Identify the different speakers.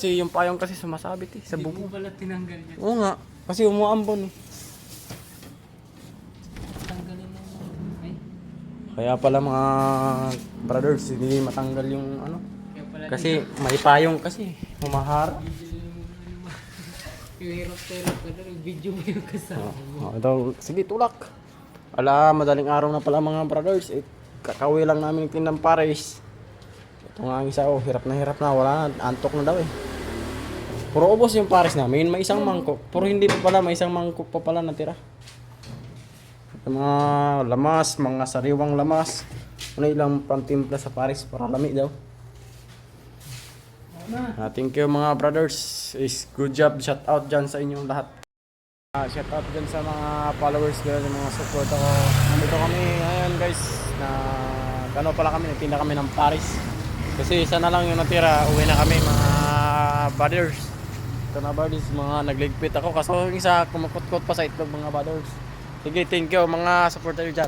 Speaker 1: Kasi yung payong kasi sumasabit sa
Speaker 2: Hindi
Speaker 1: bubong.
Speaker 2: mo pala tinanggal yan.
Speaker 1: Oo nga, kasi umuambon
Speaker 2: Tanggalin mo. Ay,
Speaker 1: Kaya pala mga brothers, hindi matanggal yung ano.
Speaker 2: kaya pala
Speaker 1: Kasi may payong kasi, humahar.
Speaker 2: yung hirap-hirap ka na, video mo yung kasama mo.
Speaker 1: Sige, tulak. Ala, madaling araw na pala mga brothers. Kakauwi lang namin ng tindang pares. Ito nga ang isa, hirap na, wala na, antok na daw Puro ubos yung pares namin, may isang mangkok. Puro hindi pa pala, may isang mangkok pa pala natira. Yung mga lamas, mga sariwang lamas. Ano ilang pantimpla sa pares para lami daw. Thank you mga brothers. Good job, shout out dyan sa inyong lahat. Shout out dyan sa mga followers ko, yung mga support ako. Nandito kami ngayon guys, na gano pala kami, nagtinda kami ng pares. Kasi isa na lang yung natira, uwi na kami mga brothers. Ito na brothers, mga nagligpit ako. Kaso yung isa kumukot-kot pa sa itlog mga brothers. Sige, thank you mga supporter dyan.